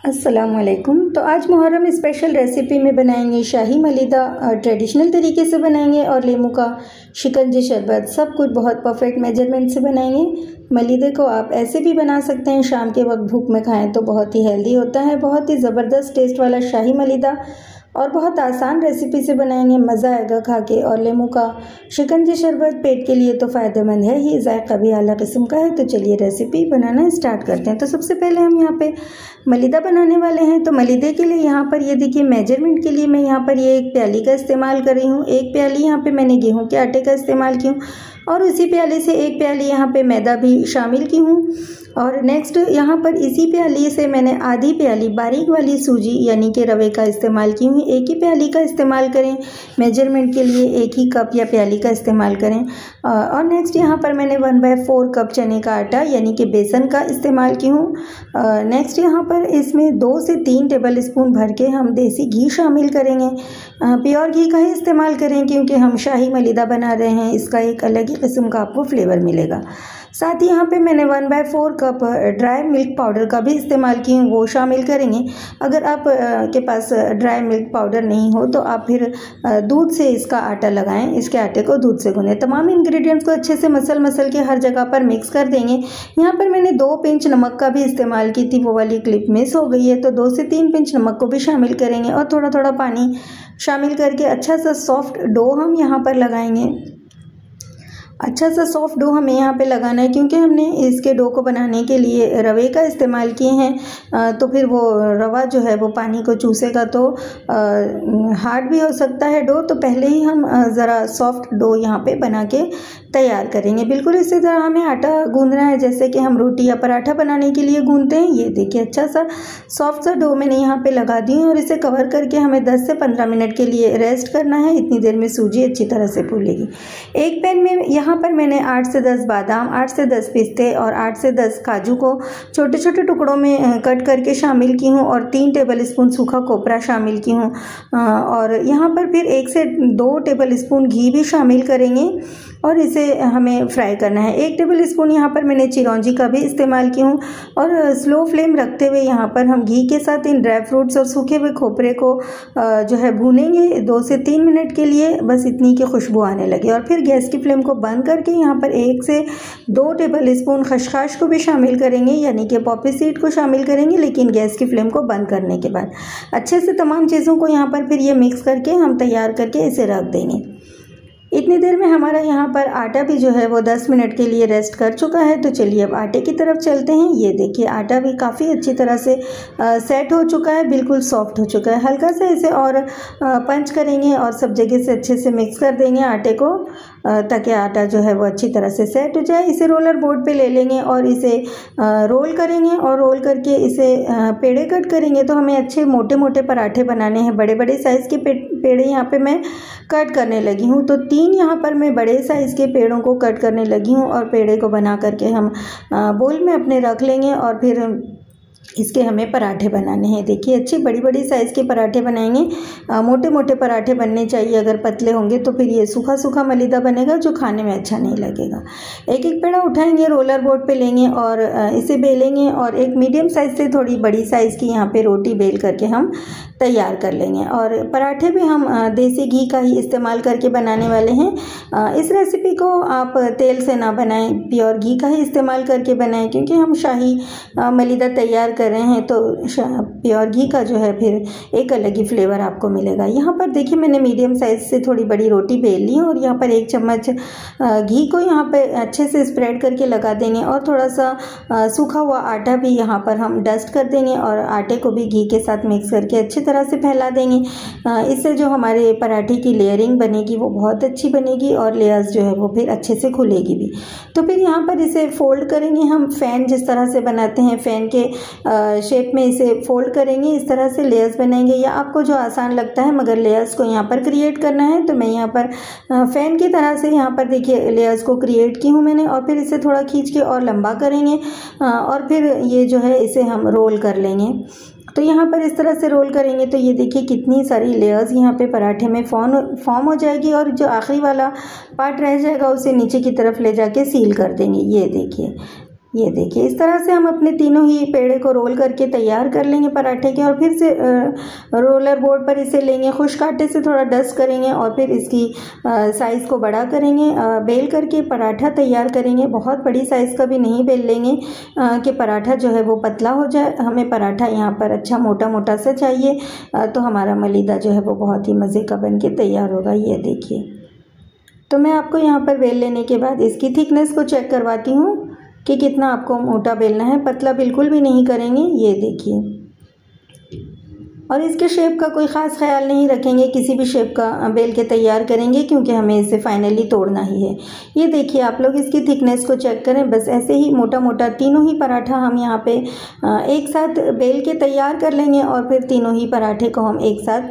अस्सलामुअलैकुम। तो आज मुहर्रम स्पेशल रेसिपी में बनाएंगे शाही मलीदा, ट्रेडिशनल तरीके से बनाएंगे और लेमू का शिकंजी शरबत। सब कुछ बहुत परफेक्ट मेजरमेंट से बनाएंगे। मलीदे को आप ऐसे भी बना सकते हैं, शाम के वक्त भूख में खाएं तो बहुत ही हेल्दी होता है। बहुत ही ज़बरदस्त टेस्ट वाला शाही मलीदा और बहुत आसान रेसिपी से बनाएंगे, मज़ा आएगा खा के। और लेमू का शिकंजी शरबत पेट के लिए तो फ़ायदेमंद है ही, जायका भी आला किस्म का है। तो चलिए रेसिपी बनाना स्टार्ट करते हैं। तो सबसे पहले हम यहाँ पे मलीदा बनाने वाले हैं। तो मलीदे के लिए यहाँ पर ये देखिए, मेजरमेंट के लिए मैं यहाँ पर ये 1 प्याली का इस्तेमाल कर रही हूँ। 1 प्याली यहाँ पे मैंने गेहूँ के आटे का इस्तेमाल की हूँ और उसी प्याली से 1 प्याली यहाँ पे मैदा भी शामिल की हूँ। और नेक्स्ट यहाँ पर इसी प्याली से मैंने आधी प्याली बारीक वाली सूजी यानी कि रवे का इस्तेमाल की हूँ। एक ही प्याली का इस्तेमाल करें मेजरमेंट के लिए, एक ही कप या प्याली का इस्तेमाल करें। और नेक्स्ट यहाँ पर मैंने 1/4 कप चने का आटा यानी कि बेसन का इस्तेमाल की हूँ। नेक्स्ट यहाँ पर इसमें 2 से 3 टेबल स्पून भर के हम देसी घी शामिल करेंगे। प्योर घी का ही इस्तेमाल करें क्योंकि हम शाही मलीदा बना रहे हैं, इसका एक अलग ही किस्म का आपको फ्लेवर मिलेगा। साथ ही यहाँ पे मैंने 1/4 कप ड्राई मिल्क पाउडर का भी इस्तेमाल की हूँ, वो शामिल करेंगे। अगर आप के पास ड्राई मिल्क पाउडर नहीं हो तो आप फिर दूध से इसका आटा लगाएं, इसके आटे को दूध से गूंदें। तमाम इंग्रेडिएंट्स को अच्छे से मसल के हर जगह पर मिक्स कर देंगे। यहाँ पर मैंने 2 पिंच नमक का भी इस्तेमाल की थी, वो वाली क्लिप मिस हो गई है, तो 2 से 3 पिंच नमक को भी शामिल करेंगे और थोड़ा थोड़ा पानी शामिल करके अच्छा सा सॉफ्ट डो हम यहाँ पर लगाएंगे। अच्छा सा सॉफ्ट डो हमें यहाँ पे लगाना है क्योंकि हमने इसके डो को बनाने के लिए रवे का इस्तेमाल किए हैं। तो फिर वो रवा जो है वो पानी को चूसेगा तो हार्ड भी हो सकता है डो। तो पहले ही हम ज़रा सॉफ्ट डो यहाँ पे बना के तैयार करेंगे। बिल्कुल इसी तरह हमें आटा गूंदना है जैसे कि हम रोटी या पराठा बनाने के लिए गूंदते हैं। ये देखिए अच्छा सा सॉफ्ट सा डो मैंने यहाँ पे लगा दी है और इसे कवर करके हमें 10 से 15 मिनट के लिए रेस्ट करना है। इतनी देर में सूजी अच्छी तरह से फूलेगी। एक पैन में यहाँ पर मैंने 8 से 10 बादाम, 8 से 10 पिस्ते और 8 से 10 काजू को छोटे छोटे टुकड़ों में कट करके शामिल की हूँ और 3 टेबल स्पून सूखा कोपरा शामिल की हूँ। और यहाँ पर फिर 1 से 2 टेबल स्पून घी भी शामिल करेंगे और इसे हमें फ्राई करना है। 1 टेबल स्पून यहाँ पर मैंने चिरौंजी का भी इस्तेमाल की हूँ और स्लो फ्लेम रखते हुए यहाँ पर हम घी के साथ इन ड्राई फ्रूट्स और सूखे हुए खोपरे को जो है भूनेंगे 2 से 3 मिनट के लिए, बस इतनी की खुशबू आने लगे। और फिर गैस की फ्लेम को बंद करके यहाँ पर 1 से 2 टेबल स्पून खसखस को भी शामिल करेंगे यानी कि पॉपी सीड को शामिल करेंगे, लेकिन गैस की फ्लेम को बंद करने के बाद अच्छे से तमाम चीज़ों को यहाँ पर फिर ये मिक्स करके हम तैयार करके इसे रख देंगे। इतनी देर में हमारा यहाँ पर आटा भी जो है वो 10 मिनट के लिए रेस्ट कर चुका है। तो चलिए अब आटे की तरफ चलते हैं। ये देखिए आटा भी काफ़ी अच्छी तरह से सेट हो चुका है, बिल्कुल सॉफ्ट हो चुका है। हल्का सा इसे और पंच करेंगे और सब जगह से अच्छे से मिक्स कर देंगे आटे को ताकि आटा जो है वो अच्छी तरह से सेट हो जाए। इसे रोलर बोर्ड पे ले लेंगे और इसे रोल करेंगे और रोल करके इसे पेड़े कट करेंगे। तो हमें अच्छे मोटे मोटे पराठे बनाने हैं। बड़े बड़े साइज़ के पेड़े यहाँ पे मैं कट करने लगी हूँ। तो 3 यहाँ पर मैं बड़े साइज़ के पेड़ों को कट करने लगी हूँ और पेड़े को बना करके हम बोल में अपने रख लेंगे और फिर इसके हमें पराठे बनाने हैं। देखिए अच्छी बड़ी बड़ी साइज़ के पराठे बनाएंगे। मोटे मोटे पराठे बनने चाहिए, अगर पतले होंगे तो फिर ये सूखा सूखा मलीदा बनेगा जो खाने में अच्छा नहीं लगेगा। एक एक पेड़ा उठाएंगे, रोलर बोर्ड पे लेंगे और इसे बेलेंगे और एक मीडियम साइज़ से थोड़ी बड़ी साइज़ की यहाँ पे रोटी बेल करके हम तैयार कर लेंगे। और पराठे भी हम देसी घी का ही इस्तेमाल करके बनाने वाले हैं। इस रेसिपी को आप तेल से ना बनाएं, प्योर घी का ही इस्तेमाल करके बनाएं क्योंकि हम शाही मलीदा तैयार कर रहे हैं तो प्योर घी का जो है फिर एक अलग ही फ्लेवर आपको मिलेगा। यहाँ पर देखिए मैंने मीडियम साइज़ से थोड़ी बड़ी रोटी बेल ली और यहाँ पर 1 चम्मच घी को यहाँ पे अच्छे से स्प्रेड करके लगा देंगे और थोड़ा सा सूखा हुआ आटा भी यहाँ पर हम डस्ट कर देंगे और आटे को भी घी के साथ मिक्स करके अच्छी तरह से फैला देंगे। इससे जो हमारे पराठे की लेयरिंग बनेगी वो बहुत अच्छी बनेगी और लेयर्स जो है वो फिर अच्छे से खुलेगी भी। तो फिर यहाँ पर इसे फोल्ड करेंगे हम, फ़ैन जिस तरह से बनाते हैं फ़ैन के शेप में इसे फोल्ड करेंगे। इस तरह से लेयर्स बनाएंगे या आपको जो आसान लगता है, मगर लेयर्स को यहाँ पर क्रिएट करना है तो मैं यहाँ पर फ़ैन की तरह से यहाँ पर देखिए लेयर्स को क्रिएट की हूँ मैंने। और फिर इसे थोड़ा खींच के और लंबा करेंगे और फिर ये जो है इसे हम रोल कर लेंगे। तो यहाँ पर इस तरह से रोल करेंगे तो ये देखिए कितनी सारी लेयर्स यहाँ पे पराठे में फॉर्म हो जाएगी और जो आखिरी वाला पार्ट रह जाएगा उसे नीचे की तरफ ले जाके सील कर देंगे। ये देखिए ये देखिए इस तरह से हम अपने तीनों ही पेड़े को रोल करके तैयार कर लेंगे पराठे के, और फिर से रोलर बोर्ड पर इसे लेंगे, खुश्क आटे से थोड़ा डस्ट करेंगे और फिर इसकी साइज़ को बड़ा करेंगे, बेल करके पराठा तैयार करेंगे। बहुत बड़ी साइज़ का भी नहीं बेल लेंगे कि पराठा जो है वो पतला हो जाए। हमें पराठा यहाँ पर अच्छा मोटा मोटा सा चाहिए, तो हमारा मलीदा जो है वो बहुत ही मज़े का बन के तैयार होगा। ये देखिए, तो मैं आपको यहाँ पर बेल लेने के बाद इसकी थिकनेस को चेक करवाती हूँ कि कितना आपको मोटा बेलना है। पतला बिल्कुल भी नहीं करेंगे। ये देखिए, और इसके शेप का कोई ख़ास ख्याल नहीं रखेंगे, किसी भी शेप का बेल के तैयार करेंगे क्योंकि हमें इसे फाइनली तोड़ना ही है। ये देखिए आप लोग इसकी थिकनेस को चेक करें। बस ऐसे ही मोटा मोटा तीनों ही पराठा हम यहाँ पे एक साथ बेल के तैयार कर लेंगे और फिर तीनों ही पराठे को हम एक साथ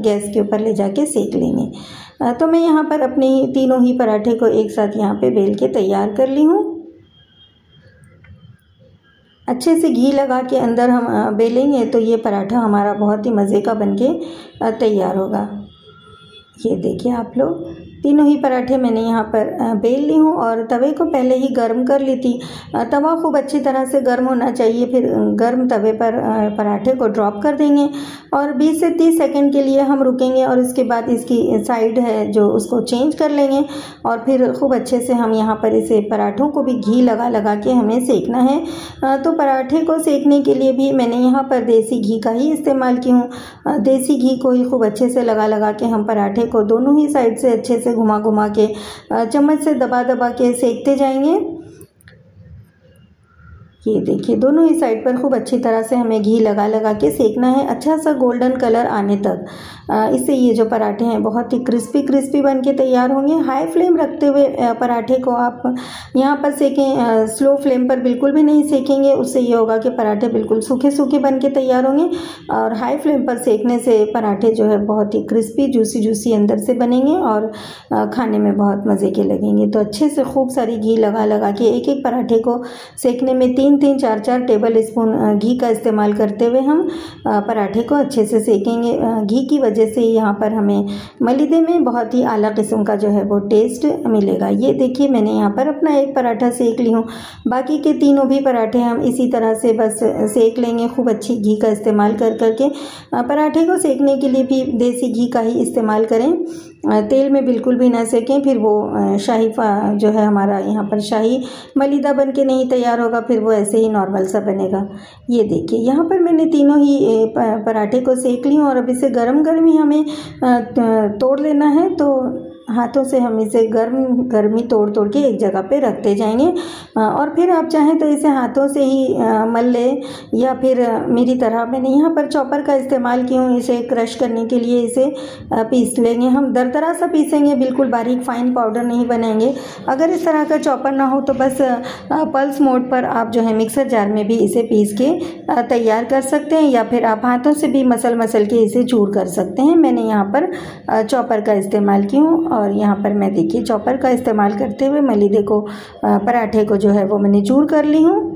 गैस के ऊपर ले जाके सेक लेंगे। तो मैं यहाँ पर अपने तीनों ही पराठे को एक साथ यहाँ पे बेल के तैयार कर ली हूँ। अच्छे से घी लगा के अंदर हम बेलेंगे तो ये पराठा हमारा बहुत ही मज़े का बनके तैयार होगा। ये देखिए आप लोग, तीनों ही पराठे मैंने यहाँ पर बेल ली हूँ और तवे को पहले ही गर्म कर ली थी। तवा खूब अच्छी तरह से गर्म होना चाहिए। फिर गर्म तवे पर पराठे को ड्रॉप कर देंगे और 20 से 30 सेकंड के लिए हम रुकेंगे और इसके बाद इसकी साइड है जो उसको चेंज कर लेंगे और फिर खूब अच्छे से हम यहाँ पर इसे पराठों को भी घी लगा लगा के हमें सेकना है। तो पराठे को सेकने के लिए भी मैंने यहाँ पर देसी घी का ही इस्तेमाल की हूँ। देसी घी को ही खूब अच्छे से लगा लगा के हम पराठे को दोनों ही साइड से अच्छे से घुमा घुमा के चम्मच से दबा दबा के सेकते जाएंगे। ये देखिए, दोनों ही साइड पर खूब अच्छी तरह से हमें घी लगा लगा के सेकना है, अच्छा सा गोल्डन कलर आने तक। इससे ये जो पराठे हैं बहुत ही क्रिस्पी क्रिस्पी बन के तैयार होंगे। हाई फ्लेम रखते हुए पराठे को आप यहाँ पर सेकें, स्लो फ्लेम पर बिल्कुल भी नहीं सेकेंगे। उससे ये होगा कि पराठे बिल्कुल सूखे सूखे बन के तैयार होंगे और हाई फ्लेम पर सेकने से पराठे जो है बहुत ही क्रिस्पी जूसी जूसी अंदर से बनेंगे और खाने में बहुत मज़े के लगेंगे। तो अच्छे से खूब सारी घी लगा लगा के एक एक पराठे को सेकने में 3-3, 4-4 टेबल स्पून घी का इस्तेमाल करते हुए हम पराठे को अच्छे से सेकेंगे। घी की वजह से यहाँ पर हमें मलीदे में बहुत ही आला किस्म का जो है वो टेस्ट मिलेगा। ये देखिए, मैंने यहाँ पर अपना एक पराठा सेक ली हूँ। बाकी के तीनों भी पराठे हम इसी तरह से बस सेक लेंगे, खूब अच्छी घी का इस्तेमाल कर करके। पराठे को सेकने के लिए भी देसी घी का ही इस्तेमाल करें, तेल में बिल्कुल भी ना सेकें। फिर वो शाही जो है हमारा यहाँ पर शाही मलीदा बन के नहीं तैयार होगा, फिर वो ऐसे ही नॉर्मल सा बनेगा। ये देखिए, यहाँ पर मैंने तीनों ही पराठे को सेक ली हूँ और अब इसे गरम गरम ही हमें तोड़ लेना है। तो हाथों से हम इसे गर्मी तोड़ तोड़ के एक जगह पे रखते जाएंगे और फिर आप चाहें तो इसे हाथों से ही मल ले, या फिर मेरी तरह मैंने यहाँ पर चॉपर का इस्तेमाल की हूँ। इसे क्रश करने के लिए इसे पीस लेंगे। हम दरदरा सा पीसेंगे, बिल्कुल बारीक फाइन पाउडर नहीं बनाएंगे। अगर इस तरह का चॉपर ना हो तो बस पल्स मोड पर आप जो है मिक्सर जार में भी इसे पीस के तैयार कर सकते हैं, या फिर आप हाथों से भी मसल मसल के इसे चूर कर सकते हैं। मैंने यहाँ पर चॉपर का इस्तेमाल की हूँ और यहाँ पर मैं देखिए चॉपर का इस्तेमाल करते हुए मलीदे को पराठे को जो है वो मैंने चूर कर ली हूँ।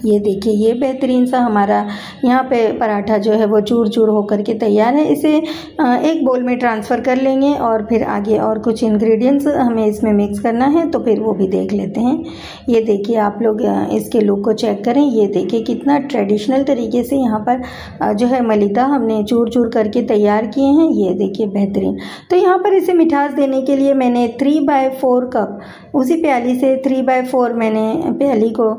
ये देखिए, ये बेहतरीन सा हमारा यहाँ पे पराठा जो है वो चूर चूर होकर के तैयार है। इसे एक बोल में ट्रांसफ़र कर लेंगे और फिर आगे और कुछ इंग्रेडिएंट्स हमें इसमें मिक्स करना है तो फिर वो भी देख लेते हैं। ये देखिए, आप लोग इसके लुक को चेक करें। ये देखिए कितना ट्रेडिशनल तरीके से यहाँ पर जो है मलीदा हमने चूर चूर करके तैयार किए हैं। ये देखिए बेहतरीन। तो यहाँ पर इसे मिठास देने के लिए मैंने 3/4 कप, उसी प्याली से 3/4 मैंने प्याली को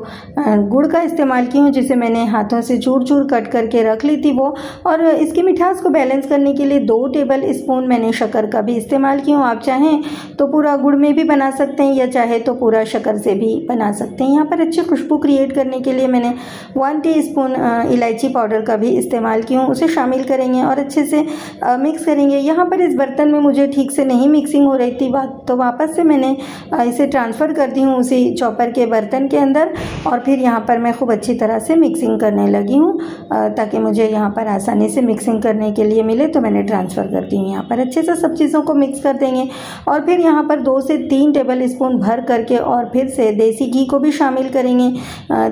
गुड़ का इस्तेमाल की हूँ, जिसे मैंने हाथों से चूर चूर कट करके रख ली थी वो। और इसकी मिठास को बैलेंस करने के लिए 2 टेबल स्पून मैंने शक्कर का भी इस्तेमाल की हूँ। आप चाहें तो पूरा गुड़ में भी बना सकते हैं या चाहे तो पूरा शक्कर से भी बना सकते हैं। यहाँ पर अच्छी खुशबू क्रिएट करने के लिए मैंने 1 टीस्पून इलायची पाउडर का भी इस्तेमाल की हूँ। उसे शामिल करेंगे और अच्छे से मिक्स करेंगे। यहाँ पर इस बर्तन में मुझे ठीक से नहीं मिक्सिंग हो रही थी, तो वापस से मैंने इसे ट्रांसफ़र कर दी हूँ उसी चॉपर के बर्तन के अंदर और फिर यहाँ पर मैं खूब अच्छी तरह से मिक्सिंग करने लगी हूँ ताकि मुझे यहाँ पर आसानी से मिक्सिंग करने के लिए मिले। तो मैंने ट्रांसफ़र कर दी हूँ यहाँ पर। अच्छे से सब चीज़ों को मिक्स कर देंगे और फिर यहाँ पर 2 से 3 टेबल स्पून भर करके और फिर से देसी घी को भी शामिल करेंगे।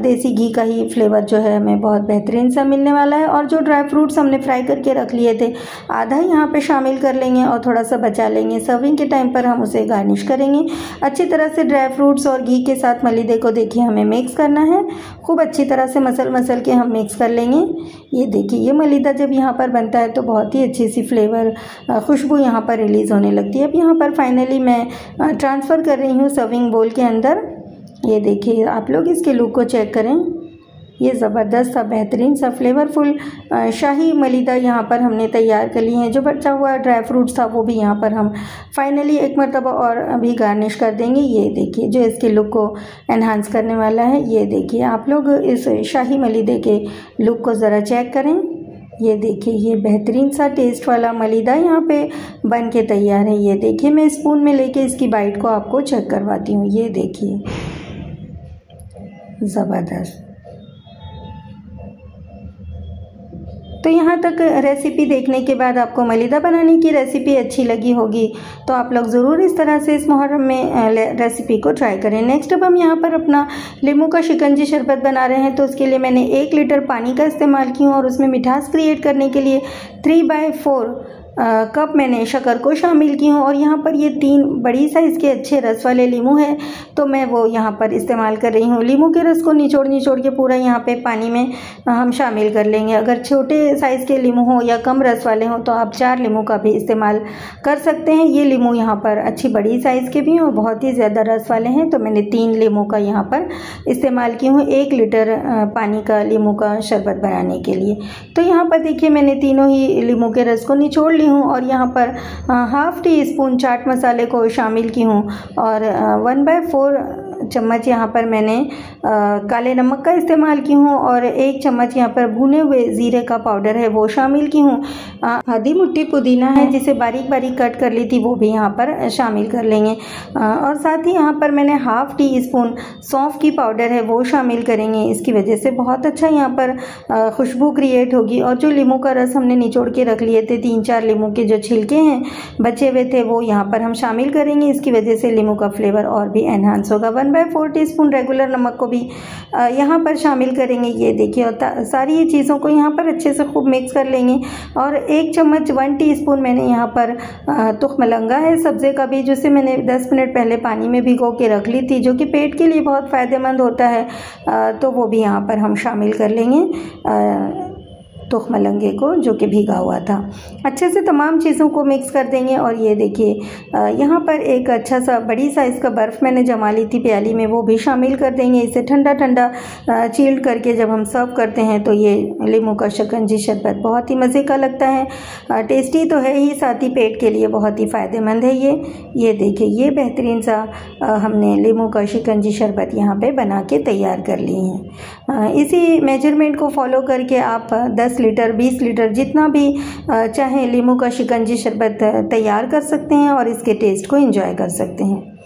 देसी घी का ही फ्लेवर जो है हमें बहुत बेहतरीन सा मिलने वाला है। और जो ड्राई फ्रूट्स हमने फ्राई करके रख लिए थे, आधा यहाँ पे शामिल कर लेंगे और थोड़ा सा बचा लेंगे। सर्विंग के टाइम पर हम उसे गार्निश करेंगे। अच्छी तरह से ड्राई फ्रूट्स और घी के साथ मलीदे को देखिए हमें मिक्स करना है। खूब अच्छी तरह से मसल के हम मिक्स कर लेंगे। ये देखिए, ये मलीदा जब यहाँ पर बनता है तो बहुत ही अच्छी सी फ्लेवर खुशबू यहाँ पर रिलीज़ होने लगती है। अब यहाँ पर फाइनली मैं ट्रांसफ़र कर रही हूँ सर्विंग बोल के अंदर। ये देखिए, आप लोग इसके लुक को चेक करें। ये ज़बरदस्त सा बेहतरीन सा फ्लेवरफुल शाही मलीदा यहाँ पर हमने तैयार कर लिए हैं। जो बचा हुआ ड्राई फ्रूट्स था वो भी यहाँ पर हम फाइनली एक मरतबा और अभी गार्निश कर देंगे। ये देखिए, जो इसके लुक को एनहांस करने वाला है। ये देखिए, आप लोग इस शाही मलीदे के लुक को ज़रा चेक करें। ये देखिए, ये बेहतरीन सा टेस्ट वाला मलीदा यहाँ पे बन के तैयार है। ये देखिए, मैं स्पून में लेके इसकी बाइट को आपको चेक करवाती हूँ। ये देखिए, ज़बरदस्त। तो यहाँ तक रेसिपी देखने के बाद आपको मलीदा बनाने की रेसिपी अच्छी लगी होगी तो आप लोग ज़रूर इस तरह से इस मुहर्रम में रेसिपी को ट्राई करें। नेक्स्ट अब हम यहाँ पर अपना नींबू का शिकंजी शरबत बना रहे हैं। तो उसके लिए मैंने 1 लीटर पानी का इस्तेमाल की हूँ और उसमें मिठास क्रिएट करने के लिए 3/4 कप मैंने शक्कर को शामिल की हूँ। और यहाँ पर ये 3 बड़ी साइज़ के अच्छे रस वाले लीमू हैं तो मैं वो यहाँ पर इस्तेमाल कर रही हूँ। लीमू के रस को निचोड़ के पूरा यहाँ पे पानी में हम शामिल कर लेंगे। अगर छोटे साइज़ के लीमू हो या कम रस वाले हों तो आप 4 लीमू का भी इस्तेमाल कर सकते हैं। ये लीमू यहाँ पर अच्छी बड़ी साइज़ के भी हैं और बहुत ही ज़्यादा रस वाले हैं तो मैंने 3 लीमू का यहाँ पर इस्तेमाल की हूँ 1 लीटर पानी का लीमू का शरबत बनाने के लिए। तो यहाँ पर देखिए, मैंने तीनों ही लीमू के रस को निचोड़ ली हूँ और यहाँ पर ½ टी स्पून चाट मसाले को शामिल की हूँ और 1/4 चम्मच यहाँ पर मैंने काले नमक का इस्तेमाल की हूँ और 1 चम्मच यहाँ पर भुने हुए ज़ीरे का पाउडर है वो शामिल की हूँ। आधी मुट्ठी पुदीना है जिसे बारीक बारीक कट कर ली थी वो भी यहाँ पर शामिल कर लेंगे। और साथ ही यहाँ पर मैंने ½ टी स्पून सौंफ की पाउडर है वो शामिल करेंगे। इसकी वजह से बहुत अच्छा यहाँ पर खुशबू क्रिएट होगी। और जो लीमू का रस हमने निचोड़ के रख लिए थे, 3-4 लीमू के जो छिलके हैं बचे हुए थे वो यहाँ पर हम शामिल करेंगे। इसकी वजह से लीमू का फ्लेवर और भी एनहांस होगा। 1/4 टीस्पून रेगुलर नमक को भी यहाँ पर शामिल करेंगे। ये देखिए, और सारी ये चीज़ों को यहाँ पर अच्छे से खूब मिक्स कर लेंगे। और 1 चम्मच 1 टीस्पून मैंने यहाँ पर तुखमलंगा है सब्ज़े का बीज, जिसे मैंने 10 मिनट पहले पानी में भिगो के रख ली थी, जो कि पेट के लिए बहुत फ़ायदेमंद होता है। तो वो भी यहाँ पर हम शामिल कर लेंगे तुखमलंगे को, जो कि भीगा हुआ था। अच्छे से तमाम चीज़ों को मिक्स कर देंगे। और ये देखिए, यहाँ पर एक अच्छा सा बड़ी साइज़ का बर्फ़ मैंने जमा ली थी प्याली में, वो भी शामिल कर देंगे। इसे ठंडा ठंडा चिल्ड करके जब हम सर्व करते हैं तो ये नींबू का शिकंजी शरबत बहुत ही मज़े का लगता है। टेस्टी तो है ही, साथ ही पेट के लिए बहुत ही फ़ायदेमंद है ये देखिए, ये बेहतरीन सा हमने नींबू का शिकंजी शरबत यहाँ पे बना के तैयार कर लिए हैं। इसी मेजरमेंट को फॉलो करके आप 10 लीटर 20 लीटर जितना भी चाहे नींबू का शिकंजी शरबत तैयार कर सकते हैं और इसके टेस्ट को एंजॉय कर सकते हैं।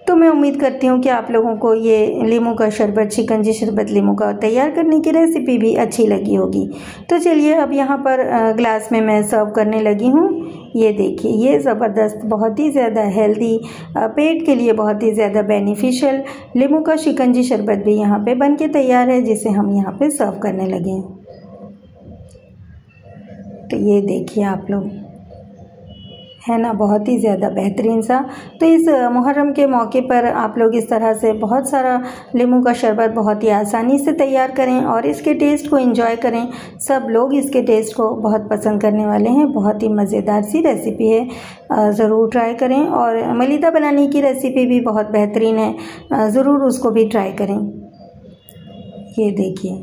तो मैं उम्मीद करती हूँ कि आप लोगों को ये नींबू का शरबत, शिकंजी शरबत नींबू का तैयार करने की रेसिपी भी अच्छी लगी होगी। तो चलिए, अब यहाँ पर ग्लास में मैं सर्व करने लगी हूँ। ये देखिए, ये ज़बरदस्त, बहुत ही ज़्यादा हेल्दी, पेट के लिए बहुत ही ज़्यादा बेनिफिशियल नींबू का शिकंजी शरबत भी यहाँ पे बन के तैयार है, जिसे हम यहाँ पे सर्व करने लगे हैं। तो ये देखिए आप लोग, है ना, बहुत ही ज़्यादा बेहतरीन सा। तो इस मुहर्रम के मौके पर आप लोग इस तरह से बहुत सारा नींबू का शरबत बहुत ही आसानी से तैयार करें और इसके टेस्ट को एंजॉय करें। सब लोग इसके टेस्ट को बहुत पसंद करने वाले हैं। बहुत ही मज़ेदार सी रेसिपी है, ज़रूर ट्राई करें। और मलीदा बनाने की रेसिपी भी बहुत बेहतरीन है, ज़रूर उसको भी ट्राई करें। ये देखिए,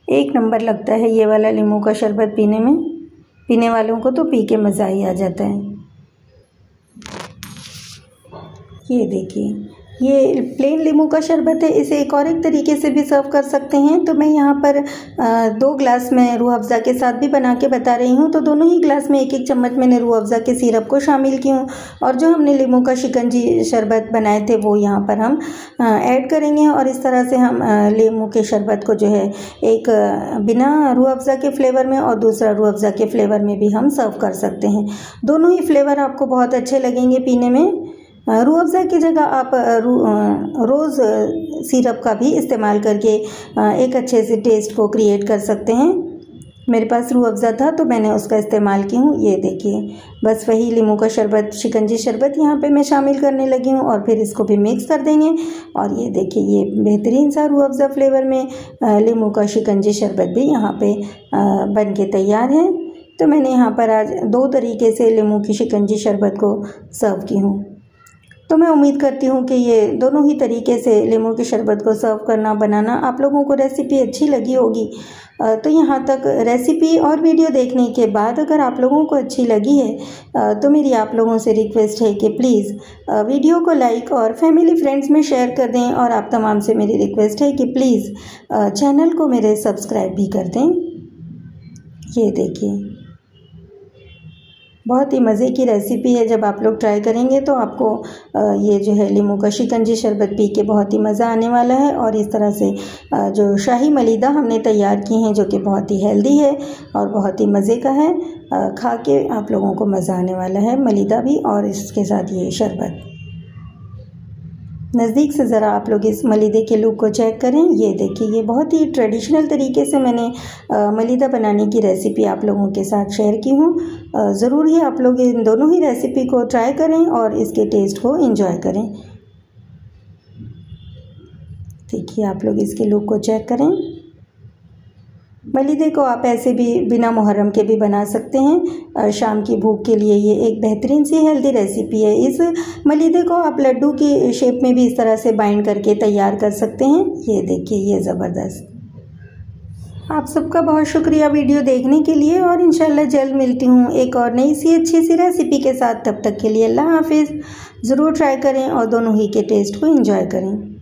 एक नंबर लगता है ये वाला नींबू का शरबत पीने में। पीने वालों को तो पी के मज़ा ही आ जाता है। ये देखिए, ये प्लेन नींबू का शरबत है, इसे एक और एक तरीके से भी सर्व कर सकते हैं। तो मैं यहाँ पर 2 ग्लास में रूह अफ़ज़ा के साथ भी बना के बता रही हूँ। तो दोनों ही ग्लास में 1-1 चम्मच मैंने रूह अफ़ज़ा के सिरप को शामिल की हूँ और जो हमने नींबू का शिकंजी शरबत बनाए थे वो यहाँ पर हम ऐड करेंगे। और इस तरह से हम नींबू के शरबत को जो है एक बिना रूह अफ़ज़ा के फ्लेवर में और दूसरा रूह अफ़ज़ा के फ्लेवर में भी हम सर्व कर सकते हैं। दोनों ही फ्लेवर आपको बहुत अच्छे लगेंगे पीने में। रूह अफ़ज़ा की जगह आप रोज़ सिरप का भी इस्तेमाल करके एक अच्छे से टेस्ट को क्रिएट कर सकते हैं। मेरे पास रूह अफ़ज़ा था तो मैंने उसका इस्तेमाल की हूँ। ये देखिए, बस वही नींबू का शरबत, शिकंजी शरबत यहाँ पे मैं शामिल करने लगी हूँ और फिर इसको भी मिक्स कर देंगे। और ये देखिए, ये बेहतरीन सा रूह अफ़ज़ा फ्लेवर में नींबू का शिकंजी शरबत भी यहाँ पे बन के तैयार है। तो मैंने यहाँ पर आज 2 तरीके से नींबू की शिकंजी शरबत को सर्व की हूँ। तो मैं उम्मीद करती हूँ कि ये दोनों ही तरीके से नींबू की शरबत को सर्व करना, बनाना आप लोगों को रेसिपी अच्छी लगी होगी। तो यहाँ तक रेसिपी और वीडियो देखने के बाद अगर आप लोगों को अच्छी लगी है तो मेरी आप लोगों से रिक्वेस्ट है कि प्लीज़ वीडियो को लाइक और फैमिली फ्रेंड्स में शेयर कर दें। और आप तमाम से मेरी रिक्वेस्ट है कि प्लीज़ चैनल को मेरे सब्सक्राइब भी कर दें। ये देखिए, बहुत ही मज़े की रेसिपी है। जब आप लोग ट्राई करेंगे तो आपको ये जो है नींबू का शिकंजी शरबत पी के बहुत ही मज़ा आने वाला है। और इस तरह से जो शाही मलीदा हमने तैयार की हैं, जो कि बहुत ही हेल्दी है और बहुत ही मज़े का है, खा के आप लोगों को मज़ा आने वाला है, मलीदा भी और इसके साथ ये शरबत। नज़दीक से ज़रा आप लोग इस मलीदे के लुक को चेक करें। ये देखिए, ये बहुत ही ट्रेडिशनल तरीके से मैंने मलीदा बनाने की रेसिपी आप लोगों के साथ शेयर की हूँ। ज़रूर ही आप लोग इन दोनों ही रेसिपी को ट्राई करें और इसके टेस्ट को एंजॉय करें। देखिए, आप लोग इसके लुक को चेक करें। मलीदे को आप ऐसे भी बिना मुहर्रम के भी बना सकते हैं। शाम की भूख के लिए ये एक बेहतरीन सी हेल्दी रेसिपी है। इस मलीदे को आप लड्डू की शेप में भी इस तरह से बाइंड करके तैयार कर सकते हैं। ये देखिए, ये ज़बरदस्त। आप सबका बहुत शुक्रिया वीडियो देखने के लिए और इंशाल्लाह जल्द मिलती हूँ एक और नई सी अच्छी सी रेसिपी के साथ। तब तक के लिए अल्लाह हाफिज़। ज़रूर ट्राई करें और दोनों ही के टेस्ट को एंजॉय करें।